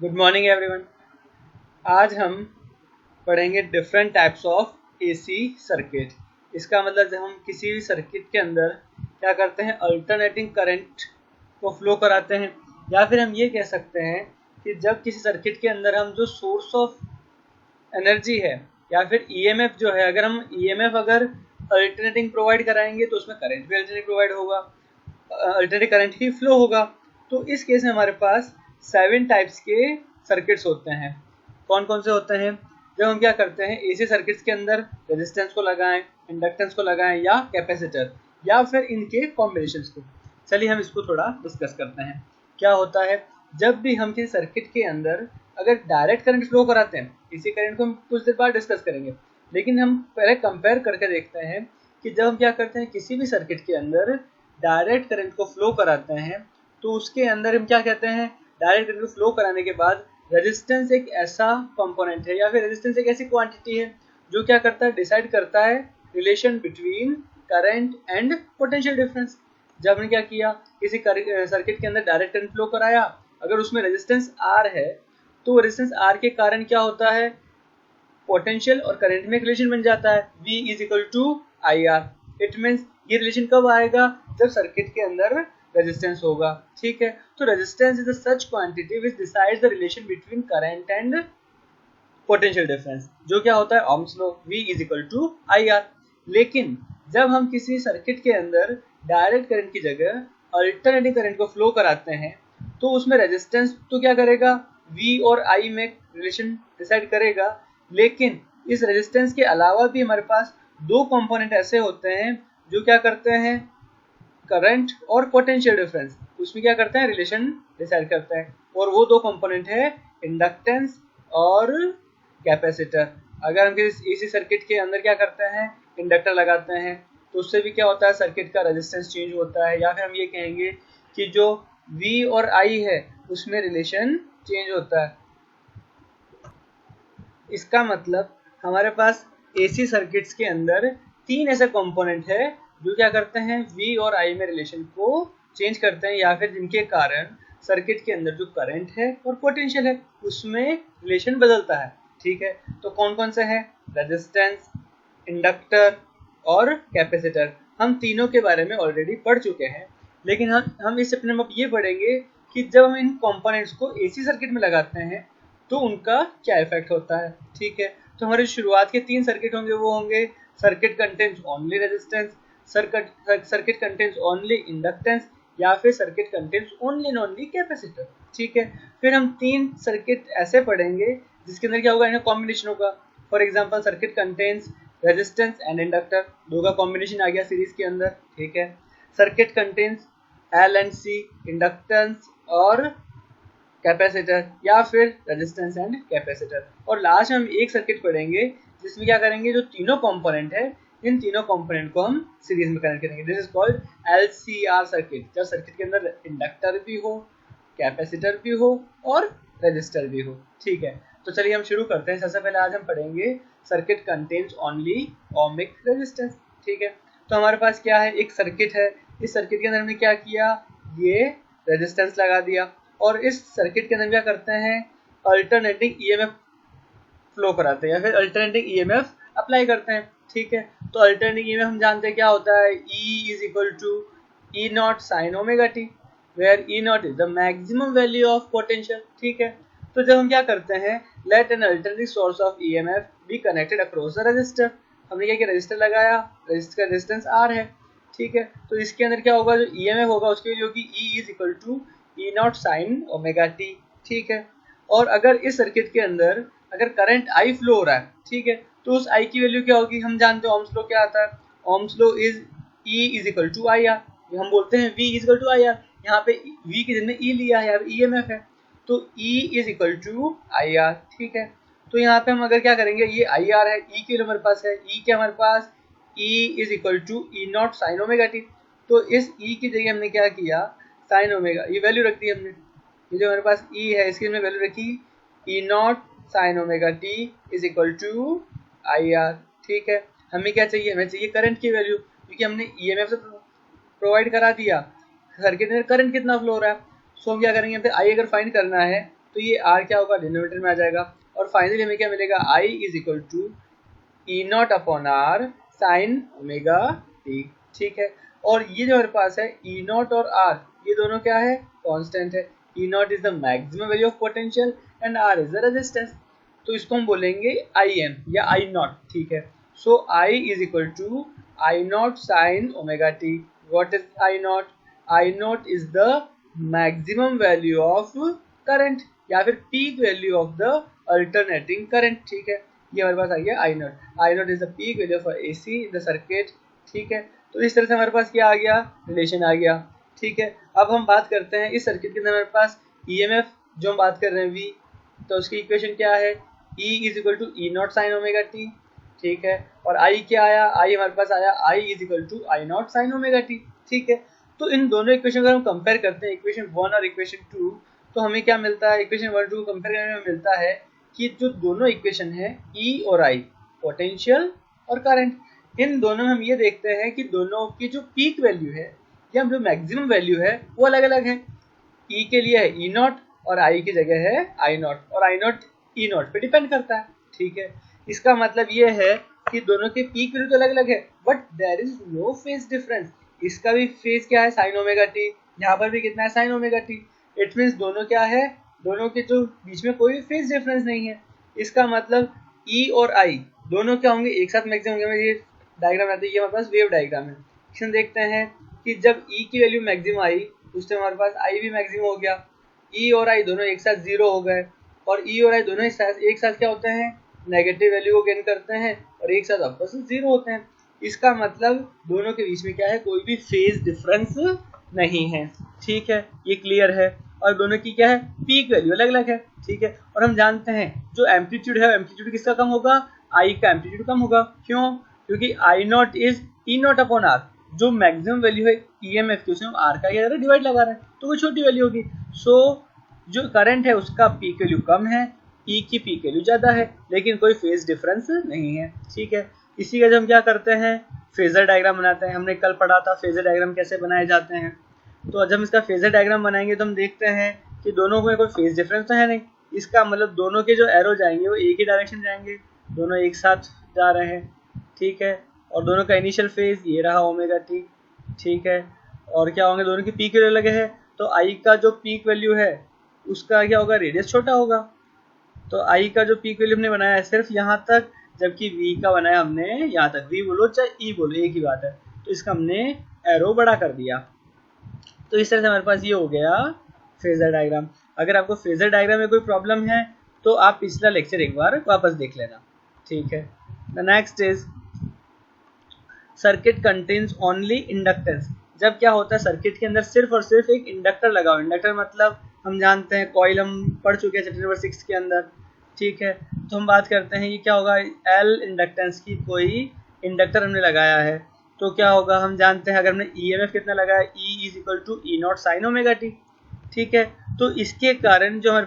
Good morning everyone. आज हम पढ़ेंगे different types of AC circuit. इसका मतलब जब हम किसी भी सर्किट के अंदर क्या करते हैं, अल्टरनेटिंग करंट को फ्लो कराते हैं, या फिर हम ये कह सकते हैं कि जब किसी सर्किट के अंदर हम जो सोर्स ऑफ एनर्जी है या फिर ईएमएफ जो है, अगर हम ईएमएफ अगर अल्टरनेटिंग प्रोवाइड कराएंगे तो उसमें करंट भी अल्टरनेटिंग प्रोवाइड होगा, अल्टरनेटिंग करंट ही फ्लो होगा। तो इस केस में हमारे पास 7 टाइप्स के सर्किट्स होते हैं। कौन कौन से होते हैं? जब हम क्या करते हैं एसी सर्किट्स के अंदर रेजिस्टेंस को लगाएं, इंडक्टेंस को लगाएं या कैपेसिटर या फिर इनके कॉम्बिनेशंस को। चलिए हम इसको थोड़ा डिस्कस करते हैं। क्या होता है जब भी हम किसी सर्किट के अंदर अगर डायरेक्ट करंट फ्लो कराते हैं, इसी करंट को हम कुछ देर बाद डिस्कस करेंगे, लेकिन हम पहले कंपेयर करके देखते हैं कि जब हम क्या करते हैं किसी भी सर्किट के अंदर डायरेक्ट करंट को फ्लो कराते हैं तो उसके अंदर हम क्या कहते हैं, डायरेक्ट करंट को फ्लो कराने के बाद रेजिस्टेंस एक ऐसा कंपोनेंट है या फिर रेजिस्टेंस एक ऐसी क्वांटिटी है जो क्या करता है, डिसाइड करता है relation between current and potential difference. जब हमने क्या किया, किसी सर्किट के अंदर डायरेक्ट करंट फ्लो कराया, अगर उसमें रेजिस्टेंस आर है तो रेजिस्टेंस आर के कारण क्या होता है, पोटेंशियल और करंट में एक रिलेशन बन जाता है, V is equal to I R. It means ये रिलेशन कब आएगा, जब सर्किट के अंदर रेजिस्टेंस होगा। ठीक है, तो resistance is such quantity which decides the relation between current and potential difference, जो क्या होता है Ohm's law, V is equal to I R. लेकिन जब हम किसी सर्किट के अंदर डायरेक्ट करंट की जगह अल्टरनेटिंग करंट को फ्लो कराते हैं तो उसमें रेजिस्टेंस तो क्या करेगा, V और I में रिलेशन डिसाइड करेगा, लेकिन इस रेजिस्टेंस के अलावा भी हमारे पास दो कंपोनेंट ऐसे होते हैं जो क्या करते हैं, करंट और पोटेंशियल डिफरेंस, उसमें क्या करते हैं, रिलेशन डिसाइड करते हैं। और वो दो कंपोनेंट है इंडक्टेंस और कैपेसिटर। अगर हम किसी एसी सर्किट के अंदर क्या करते हैं, इंडक्टर लगाते हैं तो उससे भी क्या होता है, सर्किट का रेजिस्टेंस चेंज होता है, या फिर हम ये कहेंगे कि जो V और I है उसमें रिलेशन चेंज होता है। इसका मतलब हमारे पास एसी सर्किट्स के अंदर 3 ऐसे कंपोनेंट है जो क्या करते हैं, V और I में रिलेशन को चेंज करते हैं, या फिर जिनके कारण सर्किट के अंदर जो करंट है और पोटेंशियल है उसमें रिलेशन बदलता है। ठीक है, तो कौन कौन से हैं, रेजिस्टेंस, इंडक्टर और कैपेसिटर। हम तीनों के बारे में ऑलरेडी पढ़ चुके हैं, लेकिन हम इस चैप्टर में ये पढ़ेंगे कि जब हम इन कंपोनेंट्स को एसी सर्किट में लगाते हैं तो उनका क्या इफेक्ट होता है। ठीक है, तो हमारी शुरुआत के 3 सर्किट होंगे, वो होंगे circuit contains only resistance, circuit contains only inductance, या फिर circuit contains only and only capacitor. ठीक है, फिर हम 3 सर्किट ऐसे पढ़ेंगे जिसके अंदर क्या होगा, इनका कॉम्बिनेशन होगा। For example circuit contains resistance and inductor, दो का कॉम्बिनेशन आ गया सीरीज के अंदर। ठीक है, circuit contains L and C, inductance और कैपेसिटर, या फिर रेजिस्टेंस एंड कैपेसिटर। और लास्ट में हम एक सर्किट पढ़ेंगे जिसमें क्या करेंगे, जो तीनों कंपोनेंट है इन तीनों कंपोनेंट को हम सीरीज में कनेक्ट करेंगे। This is called LCR circuit, जब सर्किट के अंदर इंडक्टर भी हो, कैपेसिटर भी हो और रेजिस्टर भी हो। ठीक है, तो चलिए हम शुरू करते हैं। सबसे पहले आज हम पढ़ेंगे circuit contains only ohmic resistance. ठीक है, तो हमारे पास क्या है, एक सर्किट है, इस सर्किट के अंदर हमने क्या किया, ये रेजिस्टेंस लगा दिया, और इस सर्किट के अंदर क्या करते हैं, अल्टरनेटिंग ईएमएफ फ्लो कराते हैं या फिर अल्टरनेटिंग ईएमएफ अप्लाई करते हैं। ठीक है, तो अल्टरनेटिंग ईएमएफ हम जानते हैं क्या होता है, E is equal to E naught sine omega T, where E naught is the maximum value of potential. ठीक है, तो जब हम क्या करते हैं, let an alternating source of EMF be connected across the resistor. हमने क्या किया, रेजिस्टर लगाया, रेजिस्टर का रेजिस्टेंस R है। ठीक है, तो इसके अंदर क्या होगा, जो ईएमएफ होगा उसकी वैल्यू होगी E is equal to E naught sine omega T. ठीक है, और अगर इस सर्किट के अंदर अगर करंट I फ्लो हो रहा है, ठीक है, तो उस I की वैल्यू क्या होगी, हम जानते हैं ओम्स लॉ क्या आता है, Ohm's law is E is equal to I R. हम बोलते हैं V is equal to I R, यहाँ पे V की जगह में E लिया है, यहाँ पे EMF है, तो E is equal to I R. ठीक है, तो यहाँ पे हम अगर क्या करेंगे, ये आई आर है, E की वैल्यू हमारे पास है, E क्या हमारे पास, E is equal to E naught sine omega T. तो इस E की जगह हमने क्या किया, साइन ओमेगा, ये वैल्यू रख दी हमने, ये जो हमारे पास E है इसकी हमने वैल्यू रखी E naught sine omega T is equal to I R. ठीक है, हमें क्या चाहिए, हमें चाहिए करंट की वैल्यू, क्योंकि हमने ईएमएफ से प्रोवाइड करा दिया, सर्किट में करंट कितना फ्लो हो रहा है। सो हम क्या करेंगे, आई अगर फाइंड करना है तो ये r क्या होगा, डिनोमिनेटर में आ जाएगा। और फाइनली हमें क्या मिलेगा, I is equal to E not upon R sine omega T. ठीक है, और ये जो हमारे पास है ई नॉट और आर, ये दोनों क्या है, कांस्टेंट है। E not is the maximum value of potential and R is the resistance, तो इसको हम बोलेंगे आई एम या आई नॉट। ठीक है, so I is equal to I not sine omega T. What is I not, I not is the maximum value of current या फिर peak value of the alternating current. ठीक है, ये हमारे पास आ गया I not. I not is the peak value of AC in the circuit. ठीक है, तो इस तरह से हमारे पास क्या आ गया, रिलेशन आ गया। ठीक है, अब हम बात करते हैं इस सर्किट के अंदर हमारे पास ईएमएफ जो हम बात कर रहे हैं वी, तो उसकी इक्वेशन क्या है, E is equal to E naught sine omega T. ठीक है, और आई क्या आया, आई हमारे पास आया I is equal to I not sine omega T. ठीक है, तो इन दोनों इक्वेशन अगर हम कंपेयर करते हैं, इक्वेशन 1 और इक्वेशन 2, तो हमें क्या मिलता है, इक्वेशन 1 2 कंपेयर करने में मिलता है कि जो दोनों इक्वेशन है E और I, पोटेंशियल और करंट, इन दोनों में हम ये देखते हैं कि दोनों की जो पीक वैल्यू है या जो मैक्सिमम वैल्यू है वो अलग अलग है। E के लिए है E नॉट और I की जगह है I नॉट, और I नॉट E नॉट पे डिपेंड करता है। ठीक है, इसका मतलब ये है कि दोनों के पीक वैल्यू तो अलग अलग है, but there is no phase difference. इसका भी फेज क्या है, साइन ओमेगा टी, यहाँ पर भी कितना है, sign omega T. It means दोनों क्या है, दोनों के जो बीच में कोई फेज डिफरेंस नहीं है। इसका मतलब E और I दोनों क्या होंगे, एक साथ मैक्सिमम होंगे। ये डायग्राम आती है, ये हमारे पास वेव डायग्राम है। इसमें देखते हैं कि जब E की वैल्यू मैक्सिमम आई, उस टाइम हमारे पास I भी मैक्सिमम हो गया। E और I दोनों एक साथ 0 हो गए, और E और I दोनों एक साथ क्या होते हैं, नेगेटिव वैल्यू को गेन करते हैं, और एक साथ आपस में 0 होते हैं। इसका मतलब दोनों के बीच में क्या है, कोई भी फेज डिफरेंस नहीं है। ठीक है, ये क्लियर है। और दोनों की क्या है, पीक वैल्यू अलग अलग है। ठीक है, और हम जानते हैं जो एम्पलीट्यूड है, एम्पलीट्यूड किसका कम होगा, I का एम्पलीट्यूड कम होगा। क्यों, क्योंकि I naught is E not upon R, जो मैक्सिमम वैल्यू है ईएमएफ की, उसमें हम आर का क्या डिवाइड लगा रहे हैं, तो वो छोटी वैल्यू होगी। सो जो करंट है उसका पीक वैल्यू कम है, ई की पीक वैल्यू ज़्यादा है, लेकिन कोई फेज डिफरेंस नहीं है। ठीक है, इसी का जो हम क्या करते हैं, फेजर डायग्राम बनाते हैं। हमने कल पढ़ा था फेजर डायग्राम कैसे बनाए जाते हैं। तो जब हम इसका फेजर डायग्राम बनाएंगे तो हम देखते हैं कि दोनों में कोई फेज डिफरेंस तो है नहीं। इसका मतलब दोनों के जो एरो जाएंगे वो एक ही डायरेक्शन जाएंगे, दोनों एक साथ जा रहे हैं। ठीक है, और दोनों का इनिशियल फेज ये रहा ओमेगा टी। ठीक है, और क्या होंगे, दोनों की पीक वैल्यू लगे हैं, तो आई का जो पीक वैल्यू है उसका क्या होगा, रेडियस छोटा होगा। तो आई का जो पीक वैल्यू हमने बनाया है सिर्फ यहाँ तक, जबकि वी का बनाया हमने यहाँ तक। वी बोलो चाहे ई बोलो, एक ही बात है। तो इसका हमने एरो बड़ा कर दिया। तो इस तरह से हमारे पास ये हो गया फेजर डायग्राम। अगर आपको फेजर डायग्राम में कोई प्रॉब्लम है तो आप पिछला लेक्चर एक बार वापस देख लेना। ठीक है, the next is circuit contains only inductance. जब क्या होता है, सर्किट के अंदर सिर्फ और सिर्फ एक इंडक्टर लगा हुआ। इंडक्टर मतलब हम जानते हैं कॉइल, हम पढ़ चुके हैं चैप्टर नंबर 6 के अंदर। ठीक है, तो हम बात करते हैं ये क्या होगा, एल इंडक्टेंस की कोई इंडक्टर हमने लगाया है, तो क्या होगा, हम जानते हैं अगर हमने ईएमएफ कितना लगाया, E is equal to E naught sine omega T. ठीक है, तो इसके कारण जो हमारे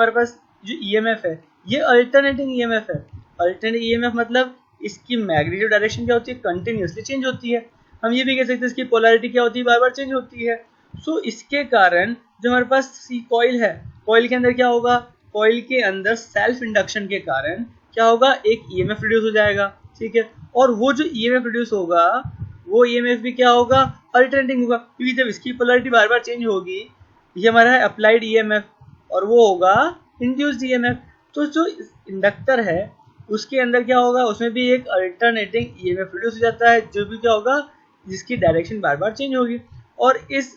पास जो ईएमएफ है ये अल्टरनेटिंग ईएमएफ है। अल्टरनेटिंग ईएमएफ मतलब इसकी मैग्नीट्यूड डायरेक्शन क्या होती है, कंटिन्यूसली चेंज होती है। हम ये भी कह सकते हैं इसकी पोलैरिटी क्या होती है, बार बार चेंज होती है। सो इसके कारण जो हमारे पास कॉइल है, कॉइल के अंदर क्या होगा, कॉइल के अंदर सेल्फ इंडक्शन के कारण क्या होगा, एक ईएमएफ प्रोड्यूस हो जाएगा। ठीक है, और वो जो ईएमएफ प्रोड्यूस होगा वो ईएमएफ भी क्या होगा, अल्टरनेटिंग होगा, क्योंकि जब इसकी पोलैरिटी बार बार चेंज होगी, ये हमारा है अप्लाइड ईएमएफ, और वो होगा इंड्यूस्ड ईएमएफ। तो जो इंडक्टर है उसके अंदर क्या होगा, उसमें भी एक अल्टरनेटिंग ईएमएफ प्रोड्यूस हो जाता है, जो भी क्या होगा, जिसकी डायरेक्शन बार बार चेंज होगी। और इस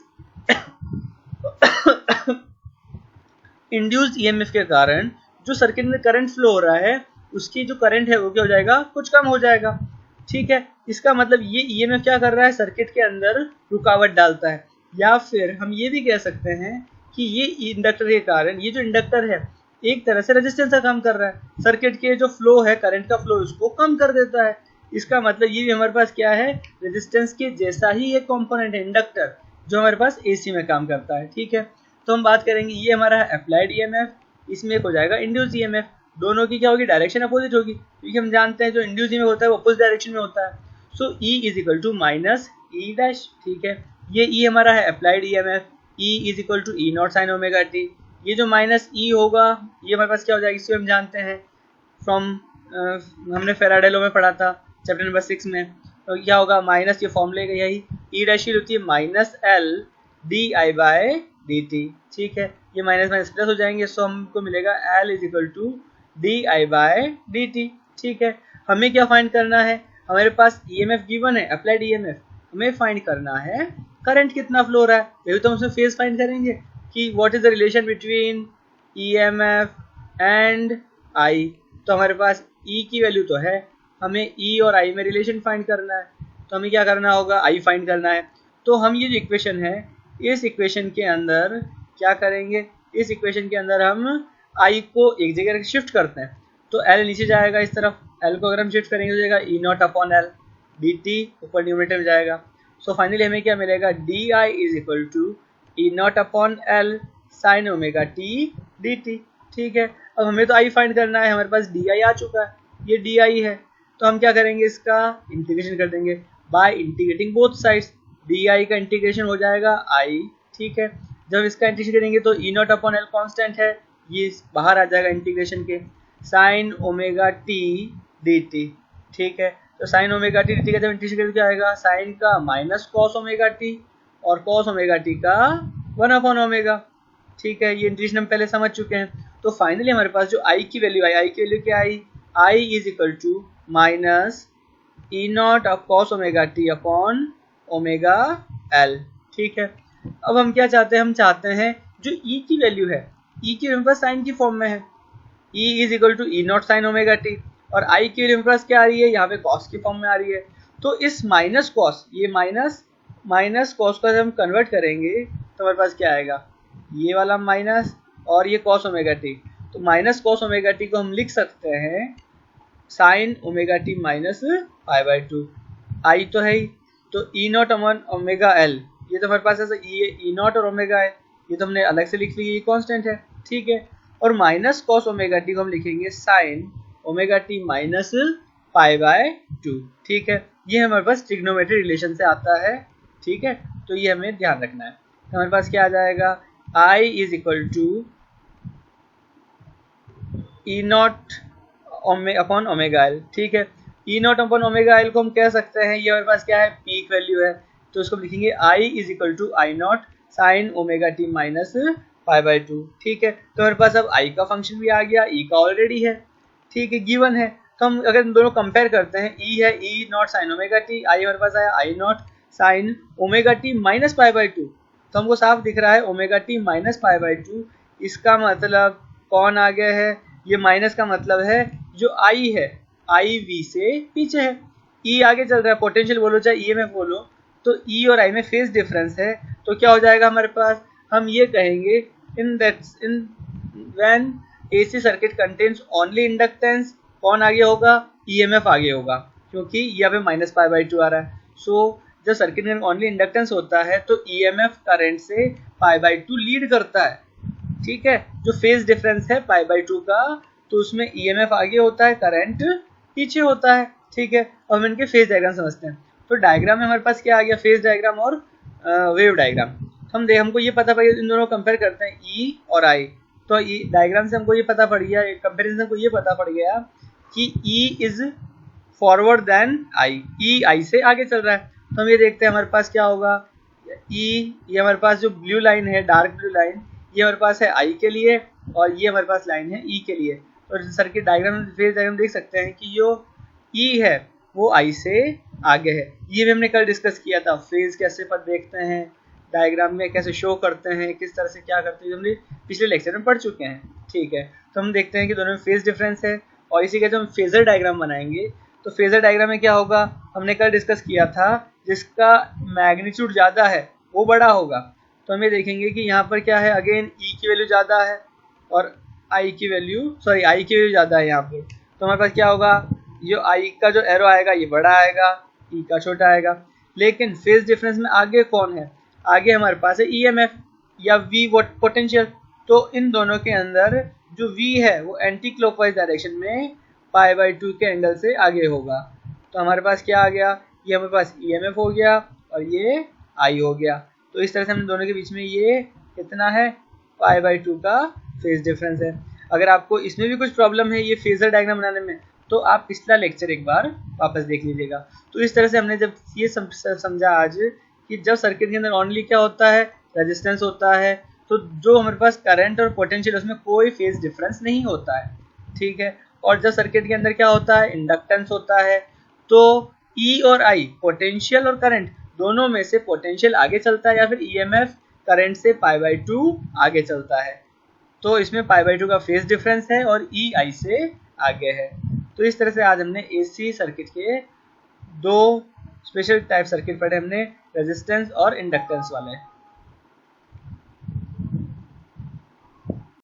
इंड्यूस्ड ईएमएफ के कारण जो सर्किट में करंट फ्लो हो रहा है, उसकी जो करंट है वो क्या हो जाएगा, कुछ कम हो जाएगा। ठीक है, इसका मतलब ये ईएमएफ क्या कर रहा है, सर्किट के अंदर रुकावट डालता है। या फिर हम ये भी कह सकते हैं कि ये इंडक्टर के कारण, ये जो इंडक्टर है एक तरह से रेजिस्टेंस का काम कर रहा है, सर्किट के जो फ्लो है, करंट का फ्लो, उसको कम कर देता है। इसका मतलब ये भी हमारे पास क्या है, रेजिस्टेंस के जैसा ही एक कंपोनेंट है इंडक्टर, जो हमारे पास एसी में काम करता है। ठीक है, तो हम बात करेंगे, ये हमारा है अप्लाइड ईएमएफ, इसमें एक हो जाएगा इंड्यूस्ड ईएमएफ। दोनों की क्या होगी, डायरेक्शन अपोजिट होगी, क्योंकि हम जानते हैं जो इंड्यूस्ड ईएमएफ होता है वो अपोजिट डायरेक्शन में होता है। So E is equal to minus E dash. ठीक है, ये E हमारा है applied EMF, E is equal to E naught sine omega T. ये जो माइनस ई होगा ये हमारे पास क्या हो जाएगा, इसको हम जानते हैं फ्रॉम हमने फेराडे लॉ में पढ़ा था चैप्टर नंबर 6 में। तो क्या होगा, माइनस ये फॉर्मूले का यही ई डैश होती है minus L D I by D T. ठीक है, ये माइनस माइनस प्लस हो जाएंगे, सो हमको मिलेगा L is equal to D I by D T. ठीक है, हमें क्या फाइंड करना है, हमारे पास ईएमएफ गिवन है, अप्लाइड ईएमएफ, हमें फाइंड करना है करंट कितना फ्लो हो रहा है। यही तो हम उसमें फेज फाइंड करेंगे कि what is the relation between EMF and I. तो हमारे पास ई की वैल्यू तो है, हमें ई और आई में रिलेशन फाइंड करना है, तो हमें क्या करना होगा, आई फाइंड करना है। तो हम ये जो इक्वेशन है, इस इक्वेशन के अंदर क्या करेंगे, इस इक्वेशन के अंदर हम आई को एक जगह शिफ्ट करते हैं, तो एल नीचे जाएगा इस तरफ, एल को अगर हम शिफ्ट करेंगे हो जाएगा E not upon L D T, ऊपर न्यूमरेटर में जाएगा। सो फाइनली हमें क्या मिलेगा, D I is equal to E not upon L sine omega T D T. ठीक है, अब हमें तो आई फाइंड करना है, हमारे पास डी आई आ चुका है, ये डी आई है, तो हम क्या करेंगे, इसका इंटीग्रेशन कर देंगे by integrating both sides. D I का इंटीग्रेशन हो जाएगा आई। ठीक है, जब इसका इंटीग्रेशन करेंगे तो ई नॉट अपॉन एल कॉन्स्टेंट है, ये बाहर आ जाएगा इंटीग्रेशन के, sign omega T D T. ठीक है, तो sign omega T D T का जब इंटीग्रेशन करेंगे क्या आएगा, साइन का माइनस कॉस ओमेगा टी और कॉस ओमेगा टी का 1 अपॉन ओमेगा। ठीक है, ये इंटीग्रेशन हम पहले समझ चुके हैं। तो फाइनली हमारे पास जो आई की वैल्यू आई, आई की वैल्यू क्या I, I is equal to minus E naught of cos omega T upon omega L. ठीक है, अब हम क्या चाहते हैं, हम चाहते हैं जो ई की वैल्यू है, ई की वैल्यू पास साइन की फॉर्म में है, E is equal to E naught sine omega T, और आई की वैल्यू पास क्या आ रही है, यहाँ पे कॉस की फॉर्म में आ रही है। तो इस माइनस कॉस, ये माइनस कॉस को जब हम कन्वर्ट करेंगे तो हमारे पास क्या आएगा, ये वाला माइनस और ये कॉस ओमेगा टी। तो माइनस कॉस ओमेगा टी को हम लिख सकते हैं sign omega T minus pi by 2, आई तो है ही, तो ई नॉट अमन ओमेगा एल, ये तो हमारे पास ऐसा ई नॉट और ओमेगा है, ये तो हमने अलग से लिख लिया, ये कांस्टेंट है। ठीक है, और माइनस कॉस ओमेगा टी को हम लिखेंगे sign omega T minus pi by 2। ठीक है, ये हमारे पास ट्रिग्नोमेट्री रिलेशन से आता है। ठीक है, तो ये हमें ध्यान रखना है। तो हमारे पास क्या आ जाएगा, I is equal to E not upon omega L. ठीक है, E not upon omega L को हम कह सकते हैं, ये हमारे पास क्या है, पीक वैल्यू है, तो उसको लिखेंगे I is equal to I not sine omega T minus pi by 2। ठीक है, तो हमारे पास अब आई का फंक्शन भी आ गया, ई का ऑलरेडी है। ठीक है, गिवन है, तो हम अगर दोनों कंपेयर करते हैं, ई है E naught sine omega T, I हमारे पास आया I not sine omega T minus pi by 2, तो हमको साफ दिख रहा है omega T minus pi by 2। इसका मतलब कौन आ गया है, ये माइनस का मतलब है जो आई है, आई वी से पीछे है, ई आगे चल रहा है, पोटेंशियल बोलो चाहे ईएमएफ बोलो, तो ई और आई में फेज डिफरेंस है। तो क्या हो जाएगा हमारे पास, हम ये कहेंगे in when AC circuit contains only inductance, कौन आगे होगा, ईएमएफ आगे होगा, क्योंकि यहाँ पे माइनस पाई बाय 2 आ रहा है। सो जब सर्किट में ओनली इंडक्टेंस होता है तो ईएमएफ करंट से पाई बाय 2 लीड करता है। ठीक है, जो फेज डिफरेंस है पाई बाय 2 का, तो उसमें ईएमएफ आगे होता है, करंट पीछे होता है। ठीक है, अब हम इनके फेज डायग्राम समझते हैं। तो डायग्राम में हमारे पास क्या आ गया, फेज डायग्राम और वेव डायग्राम। हमको ये पता पड़ गया, इन दोनों कंपेयर करते हैं ई और आई, तो डायग्राम से हमको ये पता पड़ गया, कंपेरिजन से हमको ये पता पड़ गया कि E is forward then I, E I से आगे चल रहा है। तो हम ये देखते हैं हमारे पास क्या होगा, ई, ये हमारे पास जो ब्लू लाइन है, डार्क ब्लू लाइन, ये हमारे पास है आई के लिए, और ये हमारे पास लाइन है ई के लिए। और सर्किट डायग्राम, फेज डायग्राम देख सकते हैं कि जो ई है वो आई से आगे है। ये भी हमने कल डिस्कस किया था, फेज कैसे पर देखते हैं, डायग्राम में कैसे शो करते हैं, किस तरह से क्या करते हैं, हमने पिछले लेक्चर में पढ़ चुके हैं। ठीक है, तो हम देखते हैं कि दोनों में फेज डिफरेंस है, और इसी के जब हम फेजर डायग्राम बनाएंगे तो फेजर डायग्राम में क्या होगा, हमने कल डिस्कस किया था, जिसका मैग्नीट्यूड ज़्यादा है वो बड़ा होगा। तो हम ये देखेंगे कि यहाँ पर क्या है, अगेन ई की वैल्यू ज़्यादा है और आई की वैल्यू ज़्यादा है यहाँ पे। तो हमारे पास क्या होगा, जो आई का जो एरो आएगा ये बड़ा आएगा, ई का छोटा आएगा। लेकिन फेज डिफरेंस में आगे कौन है, आगे हमारे पास है ईएमएफ या वी पोटेंशियल। तो इन दोनों के अंदर जो वी है वो एंटी क्लॉकवाइज डायरेक्शन में पाई बाय 2 के एंगल से आगे होगा। तो हमारे पास क्या आ गया, ये हमारे पास ईएमएफ हो गया और ये आई हो गया। तो इस तरह से हम दोनों के बीच में ये कितना है, π/2 का फेज डिफरेंस है। अगर आपको इसमें भी कुछ प्रॉब्लम है ये फेजर डायग्राम बनाने में, तो आप पिछला लेक्चर एक बार वापस देख लीजिएगा। तो इस तरह से हमने जब ये समझा आज कि जब सर्किट के अंदर ओनली क्या होता है, रेजिस्टेंस होता है, तो जो हमारे पास करंट और पोटेंशियल उसमें कोई फेज डिफरेंस नहीं होता है, ठीक है। और जब सर्किट के अंदर क्या होता है, इंडक्टेंस होता है, तो E और I पोटेंशियल और करंट दोनों में से पोटेंशियल आगे चलता है या फिर EMF करंट से π/2 आगे चलता है। तो इसमें π/2 का फेज डिफरेंस है और E I से आगे है। तो इस तरह से आज हमने AC सर्किट के दो स्पेशल टाइप सर्किट पढ़े हमने, रेजिस्टेंस और इंडक्टेंस वाले।